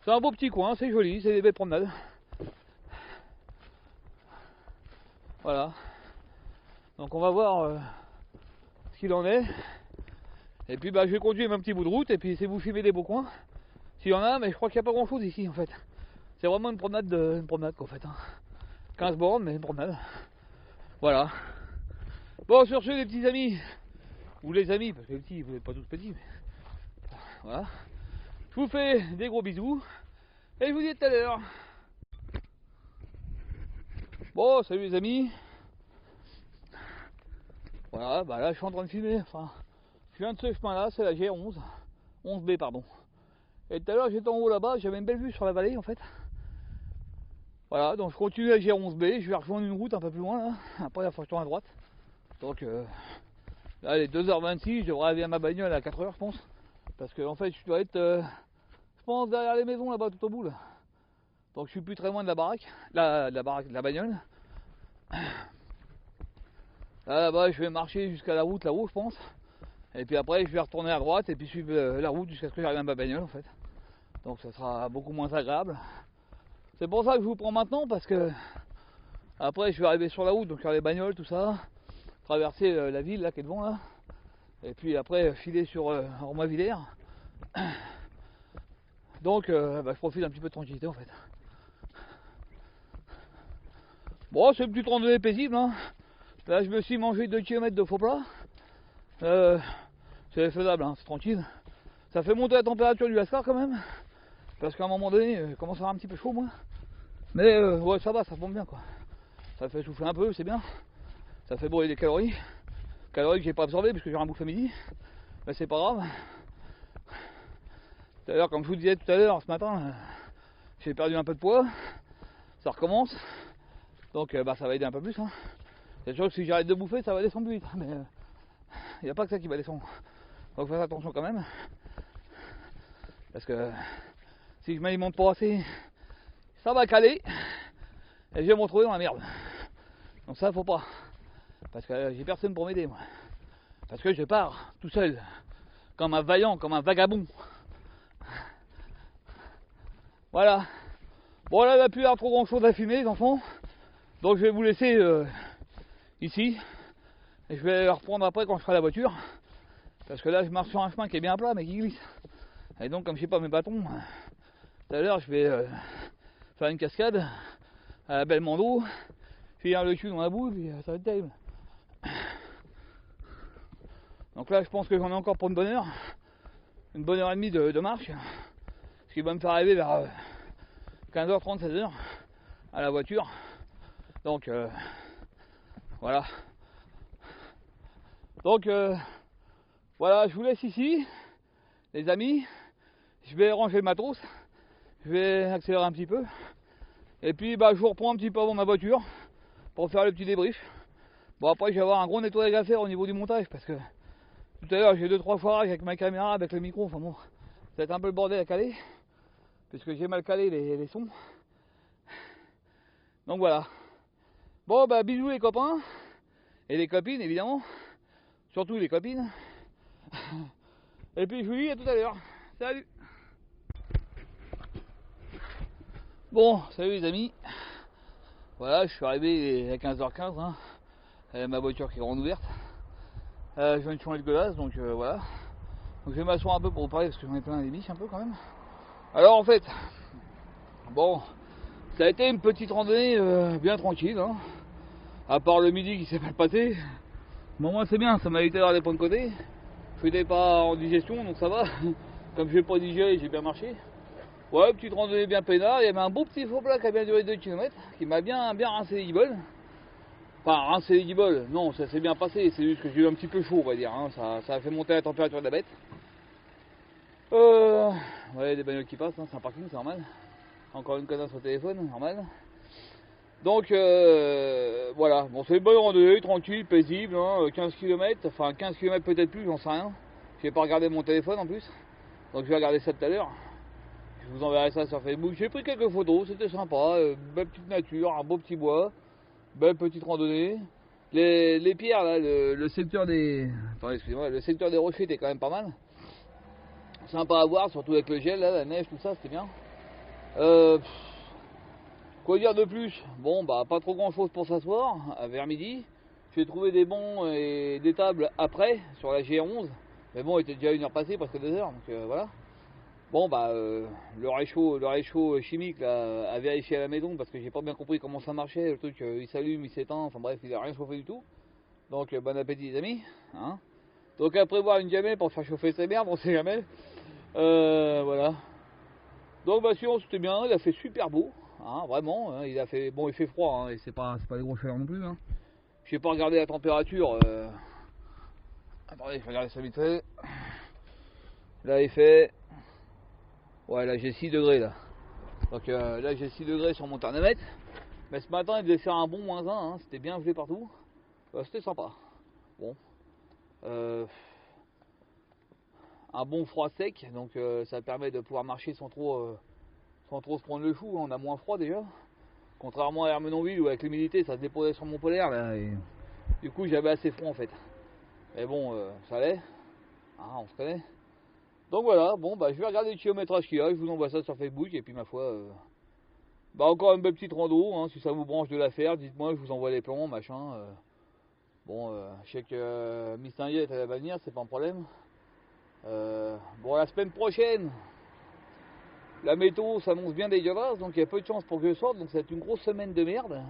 C'est un beau petit coin, c'est joli, c'est des belles promenades. Voilà. Donc on va voir ce qu'il en est. Et puis bah je vais conduire mon petit bout de route et puis c'est vous filmer des beaux coins. S'il y en a, mais je crois qu'il n'y a pas grand chose ici en fait. C'est vraiment une promenade quoi en fait. Hein. 15 bornes mais une promenade. Voilà. Bon sur ce les petits amis, ou les amis, parce que les petits, vous n'êtes pas tous petits, mais voilà. Je vous fais des gros bisous et je vous dis à tout à l'heure. Bon salut les amis. Voilà, bah là je suis en train de filmer, enfin je viens de ce chemin là, c'est la G11, 11B pardon. Et tout à l'heure j'étais en haut là-bas, j'avais une belle vue sur la vallée en fait. Voilà, donc je continue la G11B, je vais rejoindre une route un peu plus loin là, après il faut que je tourne à droite. Donc là il est 2h26, je devrais arriver à ma bagnole à 4h je pense. Parce que en fait je dois être, je pense derrière les maisons là-bas tout au bout là. Donc je suis plus très loin de la baraque, de la bagnole. Là-bas, je vais marcher jusqu'à la route là-haut, je pense. Et puis après, je vais retourner à droite et puis suivre la route jusqu'à ce que j'arrive à ma bagnole, en fait. Donc ça sera beaucoup moins agréable. C'est pour ça que je vous prends maintenant, parce que après, je vais arriver sur la route, donc faire les bagnoles, tout ça. Traverser la ville, là, qui est devant, là. Et puis après, filer sur Ormois-Villers. Donc, bah, je profite un petit peu de tranquillité, en fait. Bon, c'est une petite randonnée paisible, hein. Là, je me suis mangé 2 km de faux plat. C'est faisable, hein, c'est tranquille. Ça fait monter la température du Lascar quand même. Parce qu'à un moment donné, il commence à avoir un petit peu chaud, moi. Mais ouais, ça va, ça bombe bien, quoi. Ça fait souffler un peu, c'est bien. Ça fait brûler des calories. Calories que j'ai pas absorbées parce que j'ai rien bouffé à midi. Mais c'est pas grave. D'ailleurs, comme je vous disais tout à l'heure, ce matin, j'ai perdu un peu de poids. Ça recommence. Donc, bah, ça va aider un peu plus, hein. C'est sûr que si j'arrête de bouffer, ça va descendre plus vite. Mais il n'y a pas que ça qui va descendre. Donc faites attention quand même. Parce que si je m'alimente pas assez, ça va caler. Et je vais me retrouver dans la merde. Donc ça, faut pas. Parce que j'ai personne pour m'aider, moi. Parce que je pars tout seul. Comme un vaillant, comme un vagabond. Voilà. Bon, là, il n'y a plus trop grand chose à filmer, les enfants. Donc je vais vous laisser ici. Et je vais reprendre après quand je ferai la voiture. Parce que là je marche sur un chemin qui est bien plat mais qui glisse. Et donc comme je sais pas mes bâtons, tout à l'heure je vais faire une cascade à la belle Mando, finir le cul dans la boue, puis ça va être terrible. Donc là je pense que j'en ai encore pour une bonne heure et demie de marche. Ce qui va me faire arriver vers 15h30, 16h à la voiture. Donc voilà. Donc voilà, je vous laisse ici, les amis. Je vais ranger le matos, je vais accélérer un petit peu. Et puis bah, je vous reprends un petit peu avant ma voiture pour faire le petit débrief. Bon, après je vais avoir un gros nettoyage à faire au niveau du montage parce que tout à l'heure j'ai 2-3 foirages avec ma caméra, avec le micro. Enfin bon, ça va être un peu le bordel à caler puisque j'ai mal calé les sons. Donc voilà. Bon bah bisous les copains et les copines évidemment. Surtout les copines. Et puis je vous dis à tout à l'heure. Salut. Bon, salut les amis. Voilà, je suis arrivé à 15h15. Hein. Ma voiture qui est grande ouverte. Je viens de changer de glace, donc voilà. Donc je vais m'asseoir un peu pour vous parler parce que j'en ai plein les biches un peu quand même. Alors en fait, bon, ça a été une petite randonnée bien tranquille. Hein. À part le midi qui s'est mal passé. Bon, moi c'est bien, ça m'a évité d'avoir des points de côté. Je n'étais pas en digestion, donc ça va. Comme je n'ai pas digéré, j'ai bien marché. Ouais, petite randonnée bien peinard. Il y avait un beau petit faux plat qui a bien duré 2 km, qui m'a bien rincé les guibolles. Enfin, rincer les guiboles, non, ça s'est bien passé, c'est juste que j'ai eu un petit peu chaud, on va dire, hein. Ça a fait monter la température de la bête. Ouais, des bagnoles qui passent, hein, c'est un parking, c'est normal. Encore une connasse au téléphone, normal. Donc voilà, bon c'est une bonne randonnée, tranquille, paisible, hein, 15 km, enfin 15 km peut-être plus, j'en sais rien. J'ai pas regardé mon téléphone en plus, donc je vais regarder ça tout à l'heure. Je vous enverrai ça sur Facebook. J'ai pris quelques photos, c'était sympa, belle petite nature, un beau petit bois, belle petite randonnée. Les pierres là, le secteur des. Attendez, excusez-moi, le secteur des rochers était quand même pas mal. Sympa à voir, surtout avec le gel, là, la neige, tout ça, c'était bien. Quoi dire de plus? Bon, bah, pas trop grand chose pour s'asseoir, vers midi. J'ai trouvé des bancs et des tables après, sur la G11. Mais bon, il était déjà 1 heure passée, presque 2 heures, donc voilà. Bon, bah, le réchaud chimique, là, à vérifier à la maison, parce que j'ai pas bien compris comment ça marchait. Le truc, il s'allume, il s'éteint, enfin bref, il a rien chauffé du tout. Donc, bon appétit, les amis. Hein, donc, à prévoir une gamelle pour faire chauffer ces merdes, on sait jamais. Voilà. Donc bah sinon c'était bien, il a fait super beau, hein, vraiment, hein, il a fait, bon il fait froid, hein, et c'est pas des gros chaleurs non plus, hein. J'ai pas regardé la température, attendez, je vais regarder ça vite fait. Là il fait, ouais là j'ai 6 degrés là, donc là j'ai 6 degrés sur mon thermomètre, mais ce matin il devait faire un bon -1, hein, c'était bien gelé partout, c'était sympa, bon, un bon froid sec, donc ça permet de pouvoir marcher sans trop se prendre le chou, hein, on a moins froid déjà. Contrairement à Hermenonville où avec l'humidité ça se déposait sur mon polaire là, et du coup j'avais assez froid en fait. Mais bon, ça allait, hein, on se connaît. Donc voilà, bon bah je vais regarder le kilométrage qu'il y a, je vous envoie ça sur Facebook et puis ma foi, bah encore une belle petite rando, hein, si ça vous branche de la faire, dites-moi, je vous envoie les plans, machin. Bon, je sais que Miss Tinguette elle va venir, c'est pas un problème. Bon la semaine prochaine, la météo s'annonce bien dégueulasse, donc il y a peu de chance pour que je sorte, donc ça va être une grosse semaine de merde.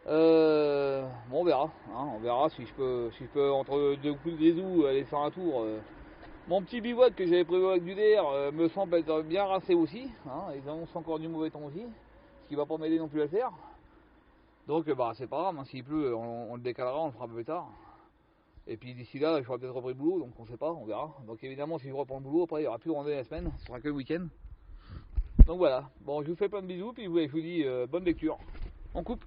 Bon, on verra, hein, on verra si je peux entre deux coups de grisou aller faire un tour. Mon petit bivouac que j'avais prévu avec du DR me semble être bien rincé aussi, hein, ils annoncent encore du mauvais temps aussi, ce qui va pas m'aider non plus à le faire. Donc bah c'est pas grave, hein, s'il pleut on le décalera, on le fera plus tard. Et puis d'ici là j'aurai peut-être repris le boulot, donc on sait pas, on verra. Donc évidemment si je reprends le boulot, après il n'y aura plus de randonnée la semaine, ce sera que le week-end. Donc voilà, bon je vous fais plein de bisous, puis je vous dis bonne lecture. On coupe.